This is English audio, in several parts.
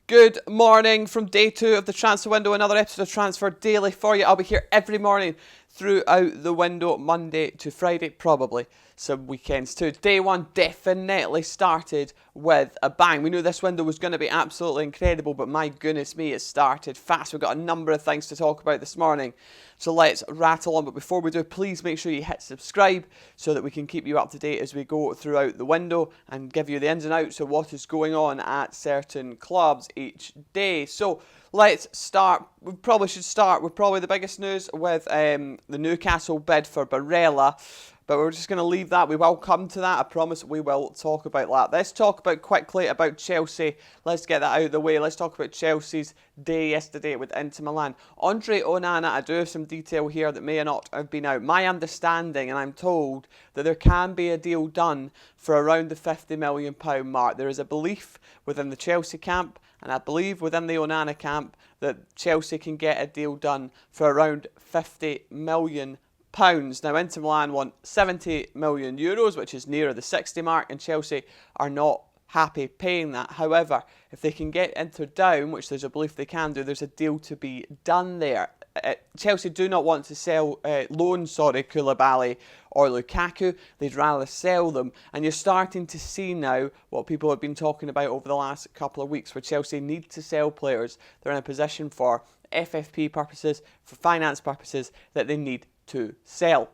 Good morning from day 2 of the transfer window. Another episode of Transfer Daily for you. I'll be here every morning throughout the window, Monday to Friday, probably some weekends too. Day 1 definitely started with a bang. We knew this window was going to be absolutely incredible, but my goodness me, it started fast. We've got a number of things to talk about this morning, so let's rattle on. But before we do, please make sure you hit subscribe so that we can keep you up to date as we go throughout the window and give you the ins and outs of what is going on at certain clubs each day. So let's start. We probably should start with probably the biggest news with the Newcastle bid for Barilla. But we're just going to leave that. We will come to that. I promise we will talk about that. Let's talk quickly about Chelsea. Let's get that out of the way. Let's talk about Chelsea's day yesterday with Inter Milan. Andre Onana, I do have some detail here that may or not have been out. My understanding, and I'm told, that there can be a deal done for around the £50 million mark. There is a belief within the Chelsea camp, and I believe within the Onana camp, that Chelsea can get a deal done for around £50 million. Now, Inter Milan want €70 million, which is nearer the 60 mark, and Chelsea are not happy paying that. However, if they can get Inter down, which there's a belief they can do, there's a deal to be done there. Chelsea do not want to loan Koulibaly or Lukaku. They'd rather sell them. And you're starting to see now what people have been talking about over the last couple of weeks, where Chelsea need to sell players. They're in a position for FFP purposes, for finance purposes, that they need to sell.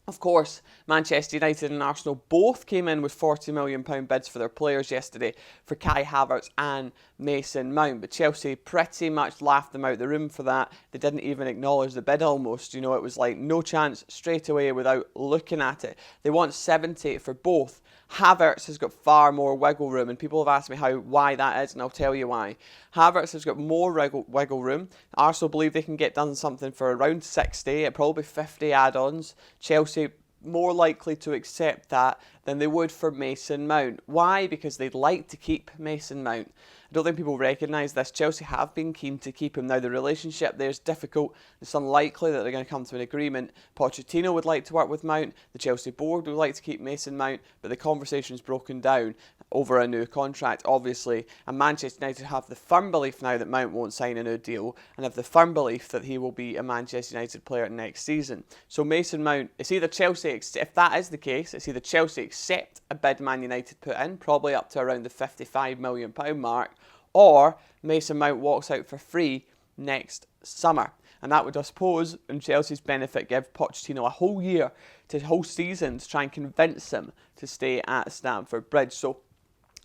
Of course, Manchester United and Arsenal both came in with £40 million bids for their players yesterday for Kai Havertz and Mason Mount. But Chelsea pretty much laughed them out the room for that. They didn't even acknowledge the bid almost. You know, it was like no chance straight away without looking at it. They want 70 for both. Havertz has got far more wiggle room, and people have asked me why that is, and I'll tell you why. Havertz has got more wiggle room. Arsenal believe they can get done something for around 60, probably 50 add-ons. Chelsea more likely to accept that than they would for Mason Mount. Why? Because they'd like to keep Mason Mount. I don't think people recognise this. Chelsea have been keen to keep him. Now, the relationship there is difficult. It's unlikely that they're going to come to an agreement. Pochettino would like to work with Mount. The Chelsea board would like to keep Mason Mount, but the conversation's broken down over a new contract, obviously. And Manchester United have the firm belief now that Mount won't sign a new deal, and have the firm belief that he will be a Manchester United player next season. So Mason Mount, it's either Chelsea, if that is the case, it's either Chelsea accept a bid Man United put in, probably up to around the £55 million mark, or Mason Mount walks out for free next summer. And that would, I suppose, in Chelsea's benefit, give Pochettino a whole season to try and convince him to stay at Stamford Bridge. So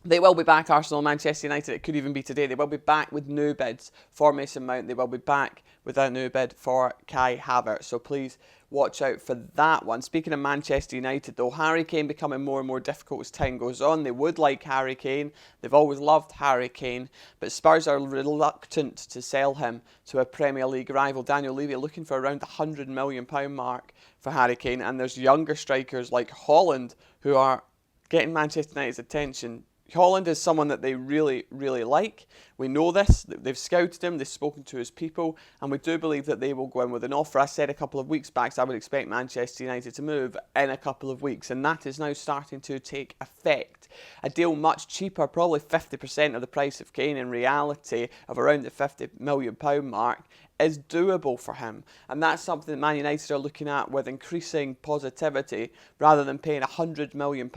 they will be back, Arsenal, Manchester United. It could even be today. They will be back with new bids for Mason Mount. They will be back with a new bid for Kai Havertz. So please watch out for that one. Speaking of Manchester United, though, Harry Kane becoming more and more difficult as time goes on. They would like Harry Kane. They've always loved Harry Kane. But Spurs are reluctant to sell him to a Premier League rival. Daniel Levy looking for around the £100 million mark for Harry Kane. And there's younger strikers like Hojlund who are getting Manchester United's attention. Hojlund is someone that they really, really like. We know this. They've scouted him. They've spoken to his people. And we do believe that they will go in with an offer. I said a couple of weeks back, so I would expect Manchester United to move in a couple of weeks. And that is now starting to take effect. A deal much cheaper, probably 50% of the price of Kane in reality, of around the £50 million mark, is doable for him. And that's something that Man United are looking at with increasing positivity, rather than paying £100 million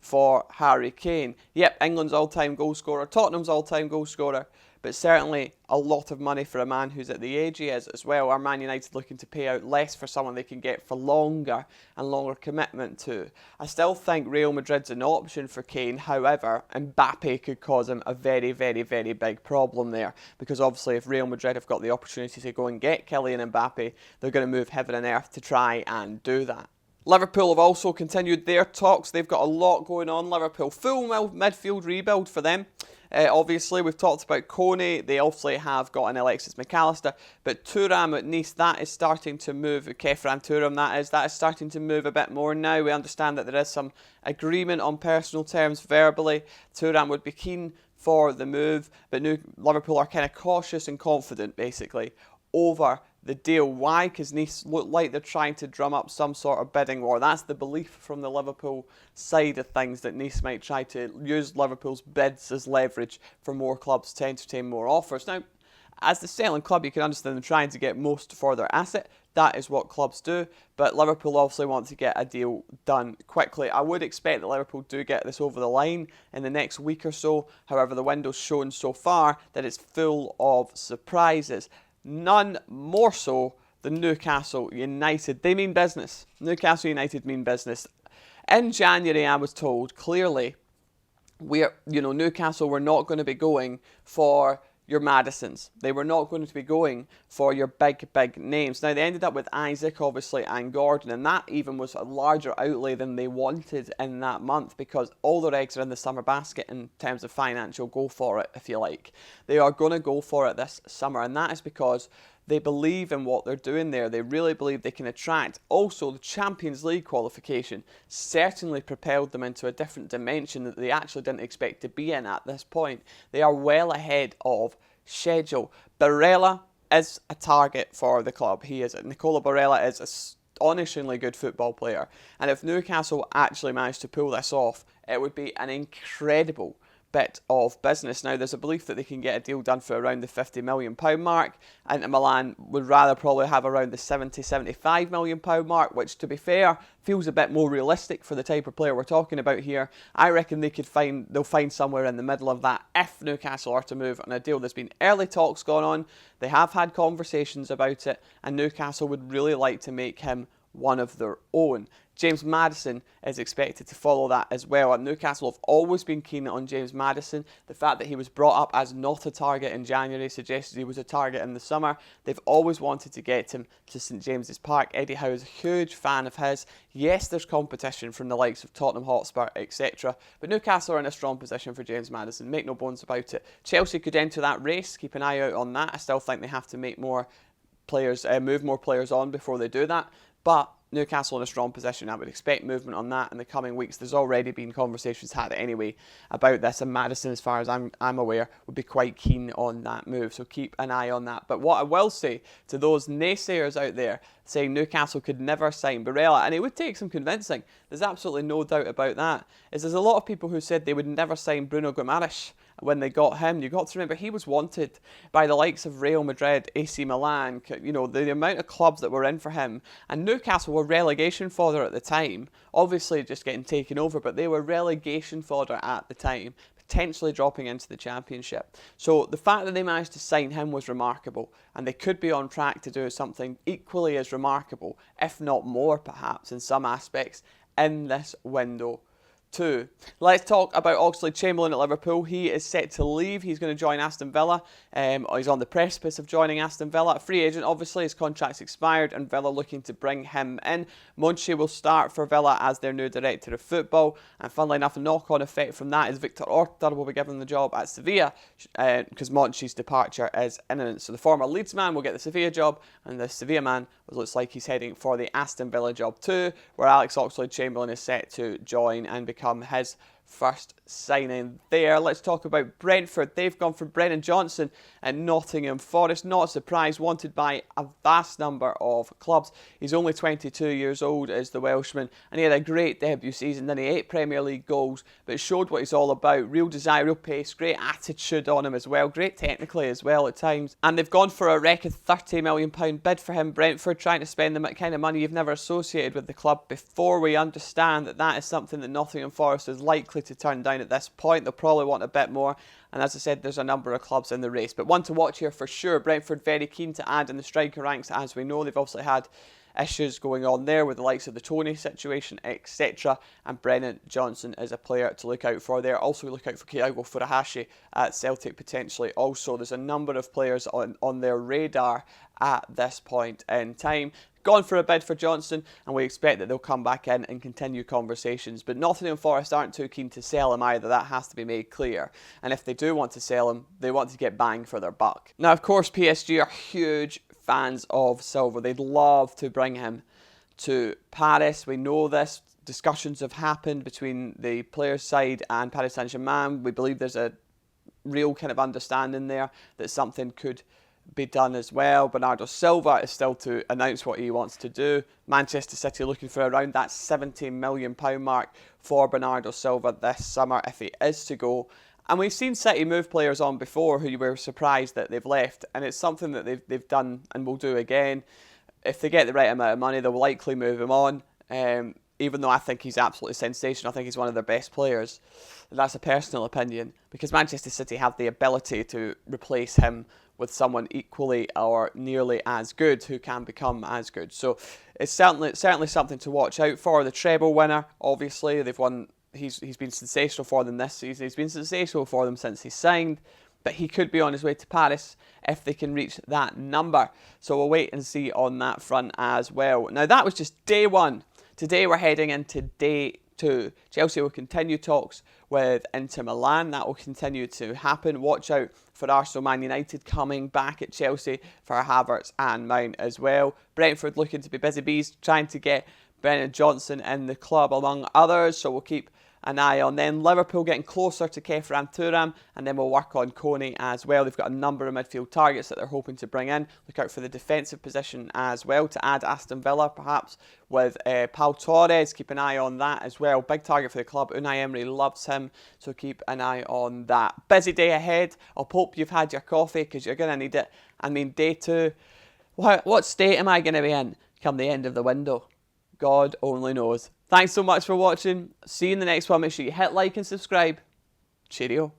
for Harry Kane. Yep, England's all-time goal scorer, Tottenham's all-time goal scorer, but certainly a lot of money for a man who's at the age he is as well. Are Man United looking to pay out less for someone they can get for longer and longer commitment to? I still think Real Madrid's an option for Kane. However, Mbappe could cause him a very, very, very big problem there, because obviously if Real Madrid have got the opportunity to go and get Kylian Mbappe, they're going to move heaven and earth to try and do that. Liverpool have also continued their talks. They've got a lot going on. Liverpool, full midfield rebuild for them. Obviously, we've talked about Coney. They obviously have got an Alexis McAllister. But Turan at Nice, that is starting to move. Kefran Turan, that is starting to move a bit more now. We understand that there is some agreement on personal terms verbally. Turan would be keen for the move, but Liverpool are kind of cautious and confident, basically, over the deal. Why? Because Nice look like they're trying to drum up some sort of bidding war. That's the belief from the Liverpool side of things, that Nice might try to use Liverpool's bids as leverage for more clubs to entertain more offers. Now, as the selling club, you can understand them trying to get most for their asset. That is what clubs do, but Liverpool obviously want to get a deal done quickly. I would expect that Liverpool do get this over the line in the next week or so. However, the window's shown so far that it's full of surprises. None more so than Newcastle United. They mean business. Newcastle United mean business. In January, I was told clearly, Newcastle were not going to be going for your Madisons. They were not going to be going for your big names. Now, they ended up with Isaac, obviously, and Gordon, and that even was a larger outlay than they wanted in that month, because all their eggs are in the summer basket in terms of financial go for it, if you like. They are going to go for it this summer, and that is because they believe in what they're doing there. They really believe they can attract. Also, the Champions League qualification certainly propelled them into a different dimension that they actually didn't expect to be in at this point. They are well ahead of schedule. Barilla is a target for the club. He is. Nicola Barilla is astonishingly good football player. And if Newcastle actually managed to pull this off, it would be an incredible bit of business. Now, there's a belief that they can get a deal done for around the £50 million mark, and Milan would rather probably have around the £70-75 million mark, which, to be fair, feels a bit more realistic for the type of player we're talking about here. I reckon they'll find somewhere in the middle of that if Newcastle are to move on a deal. There's been early talks going on. They have had conversations about it, and Newcastle would really like to make him one of their own. James Maddison is expected to follow that as well. And Newcastle have always been keen on James Maddison. The fact that he was brought up as not a target in January suggested he was a target in the summer. They've always wanted to get him to St James's Park. Eddie Howe is a huge fan of his. Yes, there's competition from the likes of Tottenham Hotspur, etc. But Newcastle are in a strong position for James Maddison. Make no bones about it. Chelsea could enter that race. Keep an eye out on that. I still think they have to make more players, move more players on before they do that. But Newcastle in a strong position. I would expect movement on that in the coming weeks. There's already been conversations had anyway about this, and Maddison, as far as I'm aware, would be quite keen on that move. So keep an eye on that. But what I will say to those naysayers out there saying Newcastle could never sign Barilla, and it would take some convincing, there's absolutely no doubt about that, is there's a lot of people who said they would never sign Bruno Guimaraes when they got him. You got to remember, he was wanted by the likes of Real Madrid, AC Milan, the amount of clubs that were in for him. And Newcastle were relegation fodder at the time, obviously just getting taken over, but they were relegation fodder at the time, potentially dropping into the Championship. So the fact that they managed to sign him was remarkable, and they could be on track to do something equally as remarkable, if not more perhaps in some aspects, in this window too. Let's talk about Oxlade-Chamberlain at Liverpool. He is set to leave. He's going to join Aston Villa. He's on the precipice of joining Aston Villa. A free agent, obviously. His contract's expired, and Villa looking to bring him in. Monchi will start for Villa as their new director of football. And funnily enough, a knock-on effect from that is Victor Orta will be given the job at Sevilla because Monchi's departure is imminent. So the former Leeds man will get the Sevilla job, and the Sevilla man looks like he's heading for the Aston Villa job too, where Alex Oxlade-Chamberlain is set to join and become his first signing there. Let's talk about Brentford. They've gone for Brennan Johnson at Nottingham Forest. Not a surprise, wanted by a vast number of clubs. He's only 22 years old, is the Welshman, and he had a great debut season. Then he 8 Premier League goals, but showed what he's all about. Real desire, real pace, great attitude on him as well, great technically as well at times. And they've gone for a record £30 million bid for him, Brentford, trying to spend the kind of money you've never associated with the club before. We understand that that is something that Nottingham Forest is likely to turn down at this point. They'll probably want a bit more, and as I said, there's a number of clubs in the race, but one to watch here for sure. Brentford very keen to add in the striker ranks. As we know, they've obviously had issues going on there with the likes of the Tony situation, etc. And Brennan Johnson is a player to look out for there. Also look out for Kyogo Furuhashi at Celtic potentially. Also, there's a number of players on their radar at this point in time. Gone for a bid for Johnson, and we expect that they'll come back in and continue conversations. But Nottingham Forest aren't too keen to sell him either. That has to be made clear. And if they do want to sell him, they want to get bang for their buck. Now, of course, PSG are huge fans of Silva. They'd love to bring him to Paris. We know this. Discussions have happened between the players' side and Paris Saint-Germain. We believe there's a real kind of understanding there that something could be done as well. Bernardo Silva is still to announce what he wants to do. Manchester City looking for around that £17 million mark for Bernardo Silva this summer if he is to go. And we've seen City move players on before who you were surprised that they've left, and it's something that they've done and will do again. If they get the right amount of money, they'll likely move him on. Even though I think he's absolutely sensational, I think he's one of their best players. And that's a personal opinion, because Manchester City have the ability to replace him with someone equally or nearly as good who can become as good. So it's certainly something to watch out for. The treble winner, obviously, they've won. He's been sensational for them this season. He's been sensational for them since he signed, but he could be on his way to Paris if they can reach that number. So we'll wait and see on that front as well. Now that was just day one. Today we're heading into day two. Chelsea will continue talks with Inter Milan. That will continue to happen. Watch out for Arsenal Man United coming back at Chelsea for Havertz and Mount as well. Brentford looking to be busy bees, trying to get Brennan Johnson in the club among others. So we'll keep an eye on them. Liverpool getting closer to Kefran Turan, and then we'll work on Coney as well. They've got a number of midfield targets that they're hoping to bring in. Look out for the defensive position as well to add Aston Villa perhaps with Pau Torres. Keep an eye on that as well. Big target for the club. Unai Emery loves him, so keep an eye on that. Busy day ahead. I hope you've had your coffee because you're going to need it. I mean, day two, what state am I going to be in come the end of the window? God only knows. Thanks so much for watching. See you in the next one. Make sure you hit like and subscribe. Cheerio.